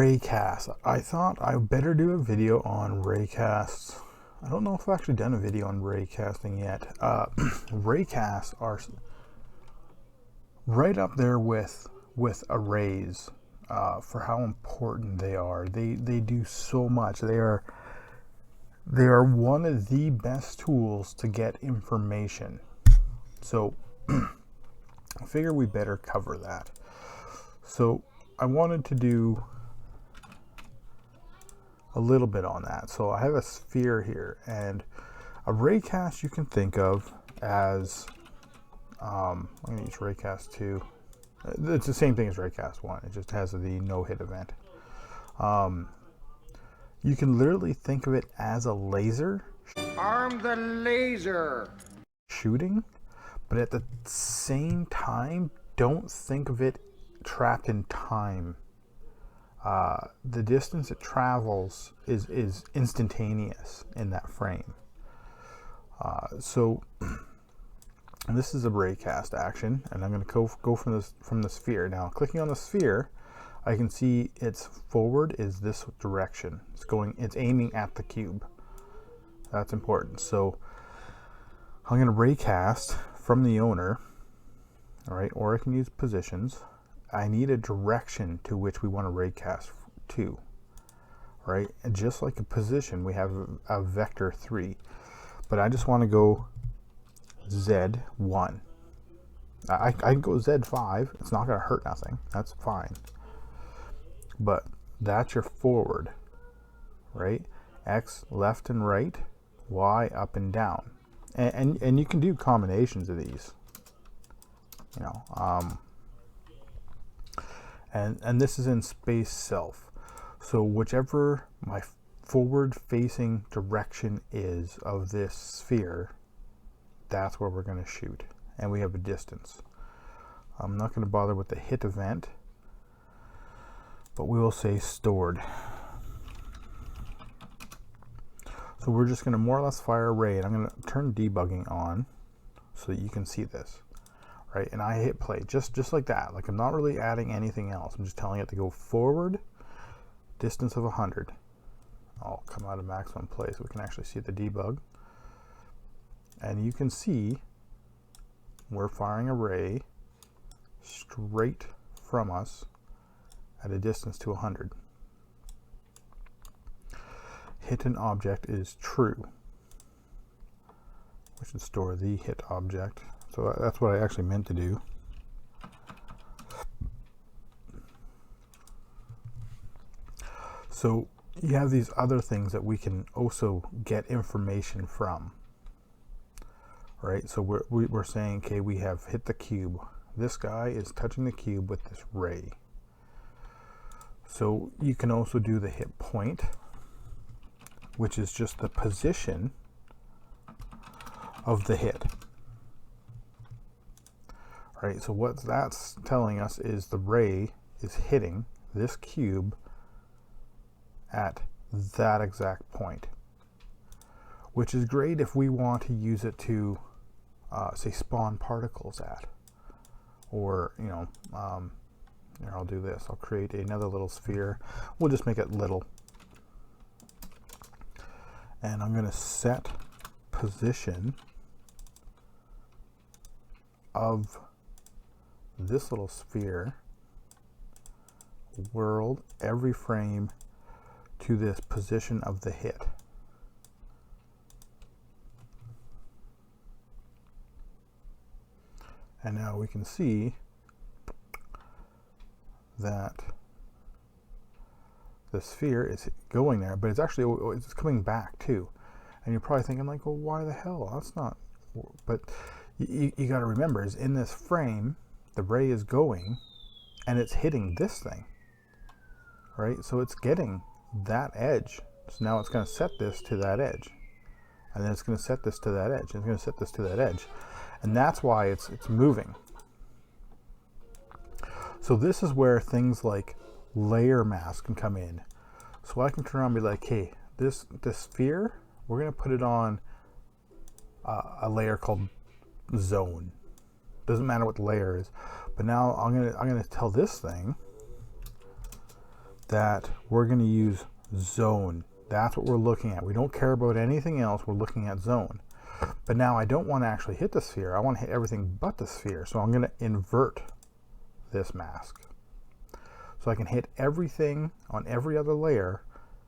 Raycast. I thought I better do a video on Raycasts. I don't know if I've actually done a video on raycasting yet. Raycasts are right up there with arrays for how important they are. They do so much. They are one of the best tools to get information. So I figure we better cover that. So I wanted to do a little bit on that. So I have a sphere here, and a raycast you can think of as I'm going to use Raycast 2. It's the same thing as Raycast 1. It just has the no-hit event. You can literally think of it as a laser. Arm the laser! Shooting, but at the same time, don't think of it trapped in time. The distance it travels is instantaneous in that frame. So this is a Raycast action, and I'm going to go from the sphere. Now, clicking on the sphere, I can see its forward is this direction. It's aiming at the cube. That's important. So I'm going to Raycast from the owner, all right, or I can use positions. I need a direction to which we want to raycast to, right? And just like a position, we have a vector 3, but I just want to go Z1. I can go Z5. It's not going to hurt nothing. That's fine. But that's your forward, right? X left and right, Y up and down, and you can do combinations of these, you know. And this is in space self. So whichever my forward facing direction is of this sphere, that's where we're going to shoot. And we have a distance. I'm not going to bother with the hit event, but we will say stored. So we're just going to more or less fire a ray, and I'm going to turn debugging on so that you can see this. Right, and I hit play just like that. Like, I'm not really adding anything else. I'm just telling it to go forward, distance of 100. I'll come out of maximum play so we can actually see the debug. And you can see we're firing a ray straight from us at a distance to 100. Hit an object is true. We should store the hit object. So that's what I actually meant to do. So you have these other things that we can also get information from, right? So we're saying, okay, we have hit the cube. This guy is touching the cube with this ray. So you can also do the hit point, which is just the position of the hit. Right, so what that's telling us is the ray is hitting this cube at that exact point, which is great if we want to use it to, say, spawn particles at, or, you know, here, I'll do this. I'll create another little sphere. We'll just make it little. And I'm going to set position of this little sphere, world, every frame to this position of the hit. And now we can see that the sphere is going there, but it's coming back too. And you're probably thinking, like, well, why the hell? That's not. But you got to remember, is in this frame, the ray is going and it's hitting this thing, right? So it's getting that edge. So now it's going to set this to that edge, and then it's going to set this to that edge, and it's going to set this to that edge, and that's why it's moving. So this is where things like layer mask can come in. So I can turn around and be like, hey, this sphere, we're going to put it on a layer called zone. Doesn't matter what the layer is, but now I'm gonna tell this thing that we're going to use zone. That's what we're looking at. We don't care about anything else. We're looking at zone. But now I don't want to actually hit the sphere. I want to hit everything but the sphere. So I'm going to invert this mask. So I can hit everything on every other layer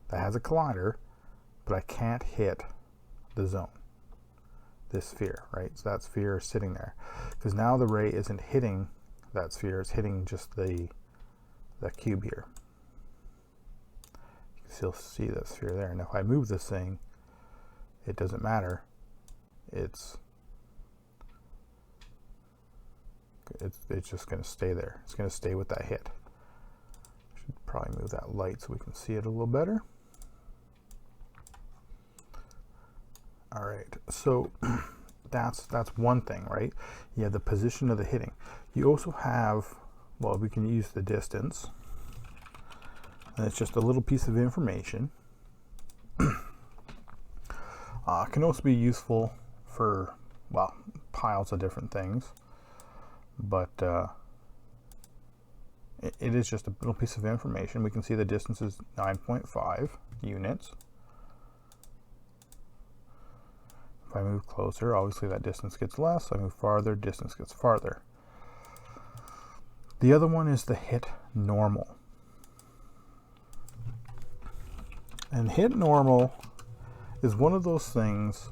that has a collider, but I can't hit the zone, this sphere, right? So that sphere is sitting there. Because now the ray isn't hitting that sphere, it's hitting just the cube here. You can still see that sphere there. And if I move this thing, it doesn't matter. It's just going to stay there. It's going to stay with that hit. Should probably move that light so we can see it a little better. All right, so that's one thing, right? You have the position of the hitting. You also have, well, we can use the distance, and it's just a little piece of information. Can also be useful for, well, piles of different things, but it is just a little piece of information. We can see the distance is 9.5 units. If I move closer, obviously that distance gets less. I move farther, distance gets farther. The other one is the hit normal. And hit normal is one of those things,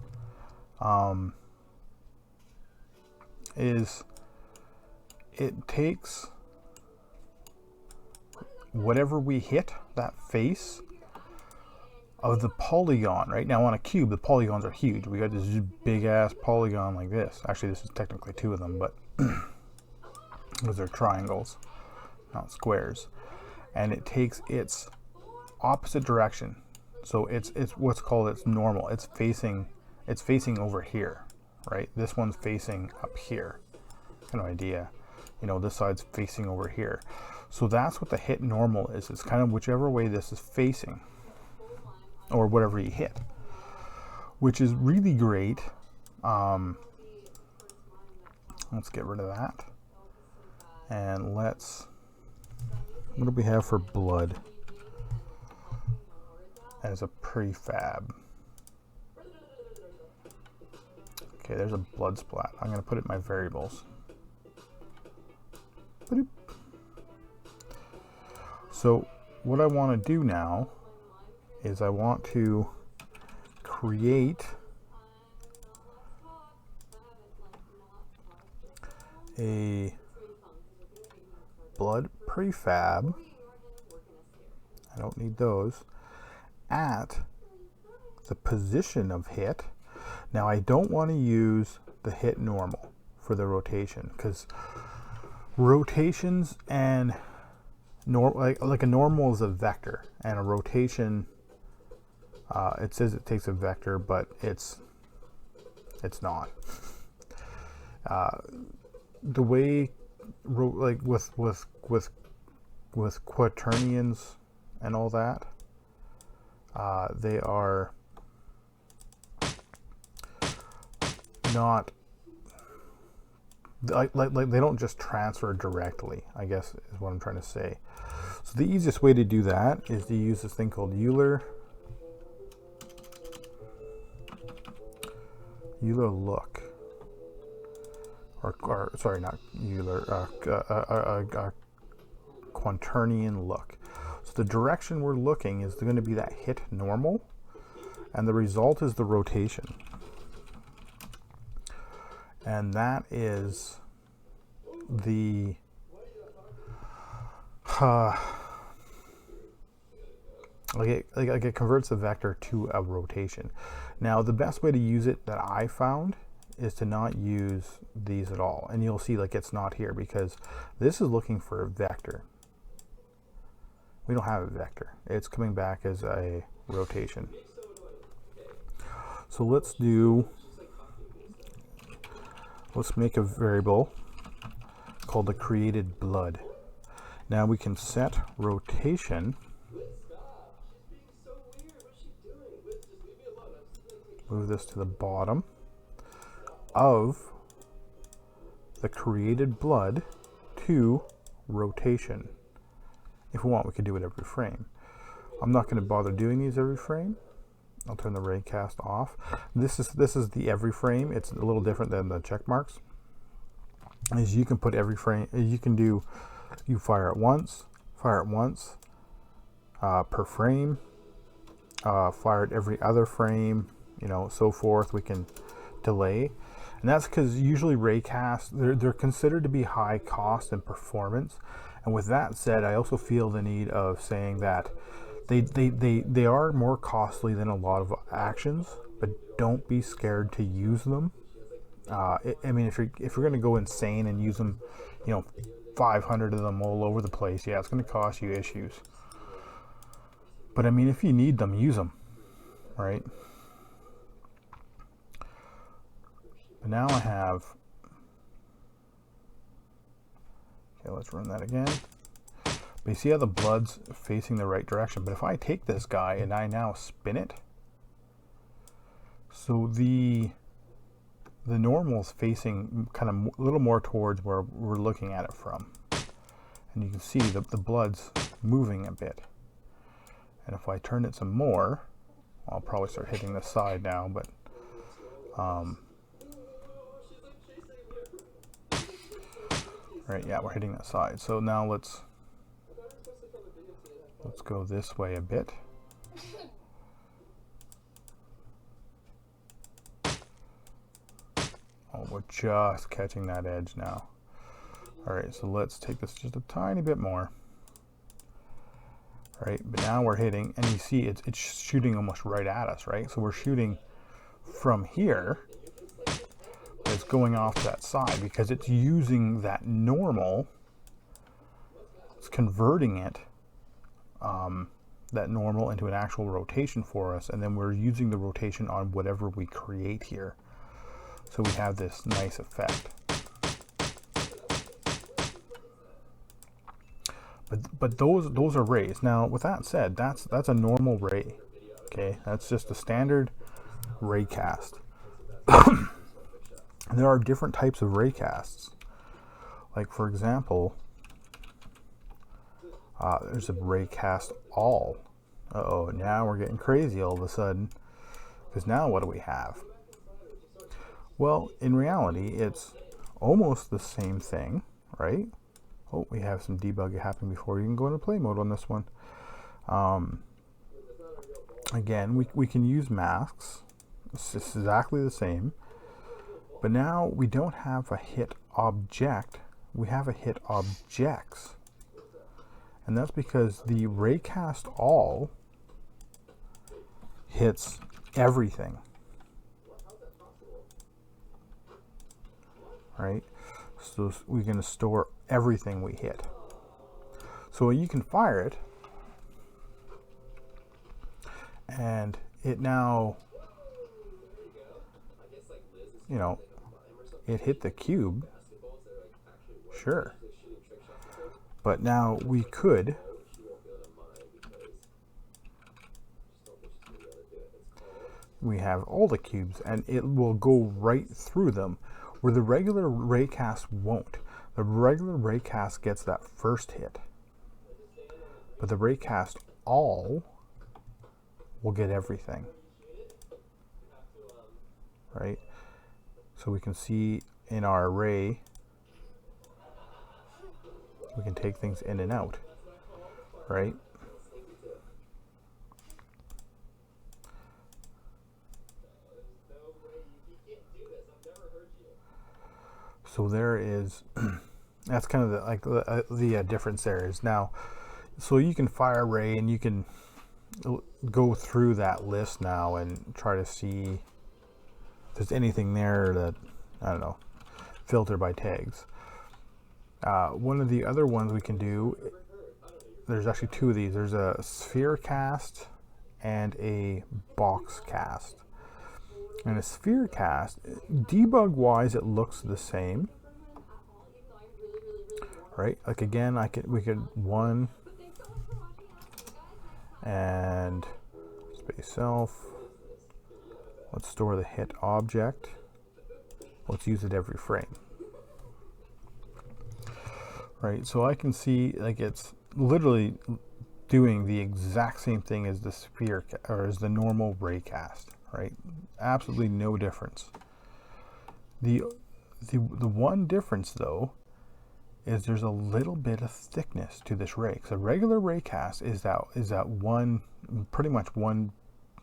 it takes whatever we hit, that face of the polygon. Right now on a cube, the polygons are huge. We got this big ass polygon like this. Actually, this is technically two of them, but those are triangles, not squares. And it takes its opposite direction. So it's what's called its normal. It's facing over here, right? This one's facing up here. Kind of idea. You know, this side's facing over here. So that's what the hit normal is. It's kind of whichever way this is facing, or whatever you hit, which is really great. Let's get rid of that. And what do we have for blood as a prefab? Okay, there's a blood splat. I'm going to put it in my variables. So what I want to do now is I want to create a blood prefab. I don't need those. At the position of hit. Now I don't want to use the hit normal for the rotation, because rotations and like a normal is a vector, and a rotation, it says it takes a vector, but it's not. The way like with quaternions and all that, they are not like they don't just transfer directly, I guess is what I'm trying to say. So the easiest way to do that is to use this thing called Euler look, or sorry, not Euler, quaternion look. So the direction we're looking is going to be that hit normal, and the result is the rotation. And that is the like it converts the vector to a rotation. Now the best way to use it that I found is to not use these at all, and you'll see like it's not here because this is looking for a vector. We don't have a vector. It's coming back as a rotation. So let's make a variable called the created blood. Now we can set rotation. Move this to the bottom of the created blood to rotation. If we want, we could do it every frame. I'm not going to bother doing these every frame. I'll turn the raycast off. This is the every frame. It's a little different than the check marks. Is you can put every frame. You fire it once per frame. Fire it every other frame. So forth. We can delay, and that's because usually raycasts they're considered to be high cost and performance. And with that said, I also feel the need of saying that they are more costly than a lot of actions, but don't be scared to use them. I mean, if you're going to go insane and use them, 500 of them all over the place, yeah, it's going to cost you issues. But I mean, if you need them, use them, right? But now I have. Okay, let's run that again. But you see how the blood's facing the right direction. But if I take this guy and I now spin it, so the normal is facing kind of a little more towards where we're looking at it from. And you can see the blood's moving a bit. And if I turn it some more, I'll probably start hitting the side now, but right, yeah, we're hitting that side. So now let's go this way a bit. Oh, we're just catching that edge now. All right, so let's take this just a tiny bit more. All right, but now we're hitting, and you see it's shooting almost right at us, right? So we're shooting from here, but it's going off to that side because it's using that normal. It's converting it, that normal into an actual rotation for us, and then we're using the rotation on whatever we create here. So we have this nice effect. But those are rays. Now, with that said, that's a normal ray. Okay, that's just a standard raycast. There are different types of raycasts. Like, for example, there's a raycast all. Uh-oh, now we're getting crazy all of a sudden. Because now what do we have? Well, in reality, it's almost the same thing, right? Oh, we have some debugging happening before you can go into play mode on this one. Again, we can use masks. It's exactly the same. But now we don't have a hit object. We have a hit objects. And that's because the raycast all hits everything. Right? So we're going to store everything we hit. So you can fire it, and it now, it hit the cube, sure. But now we could have all the cubes, and it will go right through them, where the regular raycast won't. The regular raycast gets that first hit, but the raycast all will get everything, right? So we can see in our array, we can take things in and out, right? So there is, that's kind of the difference there is now. So you can fire array and you can go through that list now and try to see if there's anything there that, I don't know, filter by tags. One of the other ones we can do, there's actually two of these. There's a sphere cast and a box cast. And a sphere cast, debug wise, it looks the same, right? Like again, we could one and space self. Let's store the hit object. Let's use it every frame, right? So I can see like it's literally doing the exact same thing as the sphere or as the normal raycast, right? Absolutely no difference. The one difference though is there's a little bit of thickness to this ray. So a regular raycast is that one, pretty much one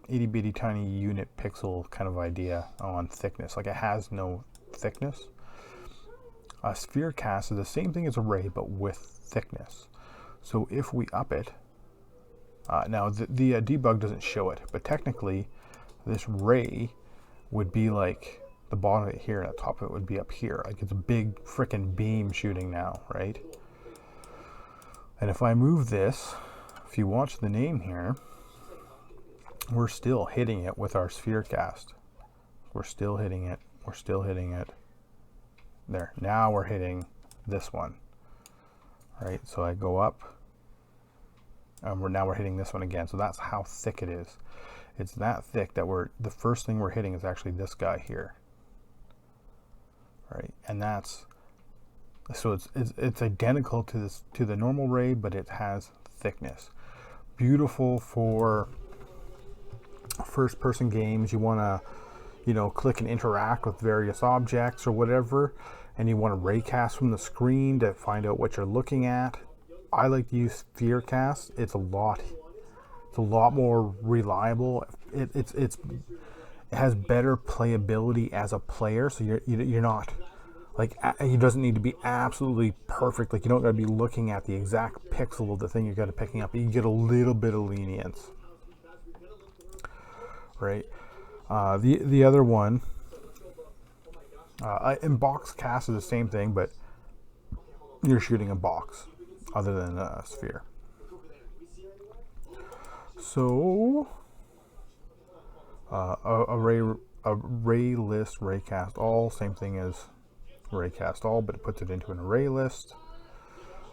itty bitty tiny unit pixel kind of idea on thickness. Like it has no thickness. A sphere cast is the same thing as a ray but with thickness. So if we up it, now the debug doesn't show it, but technically this ray would be like the bottom of it here, and the top of it would be up here. Like it's a big frickin' beam shooting now, right? And if I move this, if you watch the name here, we're still hitting it with our sphere cast. We're still hitting it. We're still hitting it. There. Now we're hitting this one. Right? So I go up. And now we're hitting this one again. So that's how thick it is. It's that thick that the first thing we're hitting is actually this guy here. Right? And that's, so it's identical to the normal ray, but it has thickness. Beautiful for first person games. You want to, you know, click and interact with various objects or whatever, and you want to raycast from the screen to find out what you're looking at. I like to use sphere cast. It's a lot more reliable. It has better playability as a player, so you're not like, it doesn't need to be absolutely perfect. Like you don't got to be looking at the exact pixel of the thing you're got to picking up. You get a little bit of lenience, right? The other one, in box cast is the same thing, but you're shooting a box other than a sphere. So a ray list, raycast all, same thing as raycast all, but it puts it into an array list.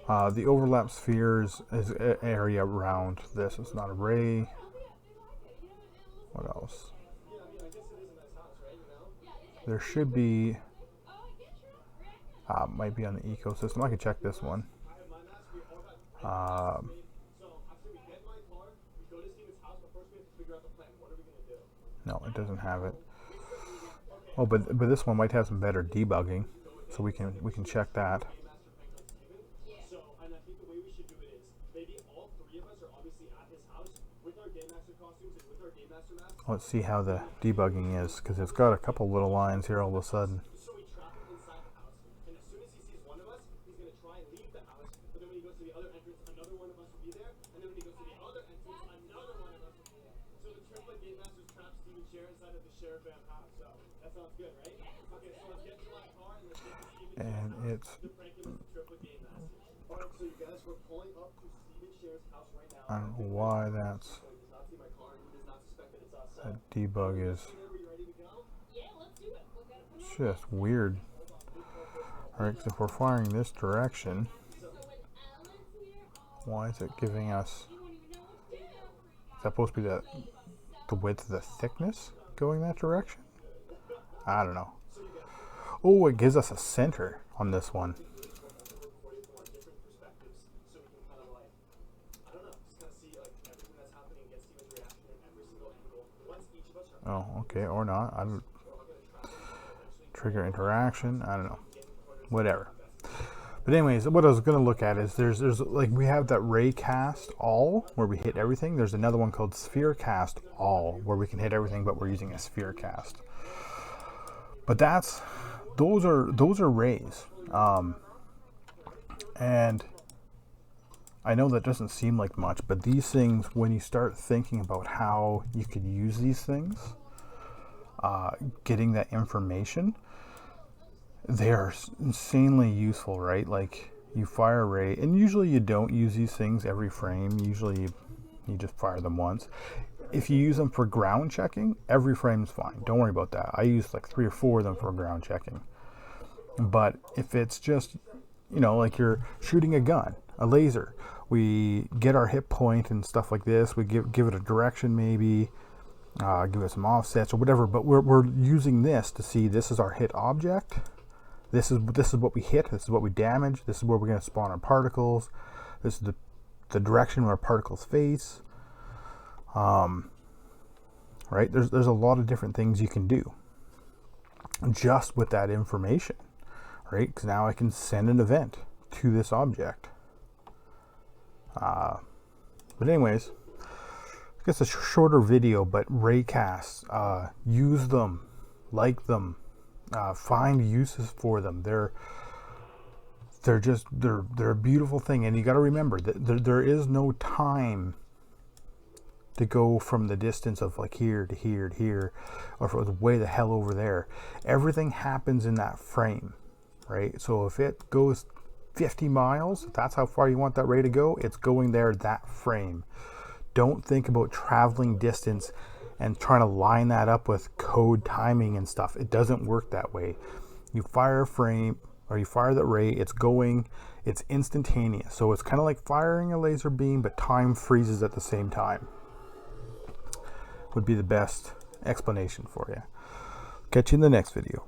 The overlap spheres is an area around this. It's not a ray. What else? There should be, might be on the ecosystem. I can check this one. No, it doesn't have it. Oh, but this one might have some better debugging, so we can check that. Let's see how the debugging is, because it's got a couple little lines here all of a sudden. And it's, I don't know why that's, that debug is just weird. Alright, so if we're firing this direction, why is it giving us, is that supposed to be the width of the thickness going that direction? I don't know. Oh, it gives us a center on this one. Oh, okay, or not. I don't, trigger interaction. I don't know. Whatever. But anyways, what I was going to look at is there's like, we have that raycast all where we hit everything. There's another one called sphere cast all where we can hit everything, but we're using a sphere cast. But those are rays. And I know that doesn't seem like much, but these things, when you start thinking about how you could use these things, getting that information, they are insanely useful, right? Like you fire a ray, and usually you don't use these things every frame. Usually you just fire them once. If you use them for ground checking, every frame is fine. Don't worry about that. I use like 3 or 4 of them for ground checking. But if it's just, you know, like you're shooting a gun, a laser, we get our hit point and stuff like this. We give it a direction, maybe give it some offsets or whatever. But we're using this to see this is our hit object. This is what we hit. This is what we damage. This is where we're going to spawn our particles. This is the the direction where particles face. Right? There's a lot of different things you can do just with that information, right? Because now I can send an event to this object. But anyways, I guess a shorter video, but Raycasts, use them, like them, find uses for them. They're a beautiful thing, and you got to remember that there is no time to go from the distance of like here to here to here, or if it was way the hell over there. Everything happens in that frame, right? So if it goes 50 miles, if that's how far you want that ray to go, it's going there that frame. Don't think about traveling distance and trying to line that up with code timing and stuff. It doesn't work that way. You fire a frame, or you fire that ray, it's going, it's instantaneous. So it's kind of like firing a laser beam, but time freezes at the same time. Would be the best explanation for you. Catch you in the next video.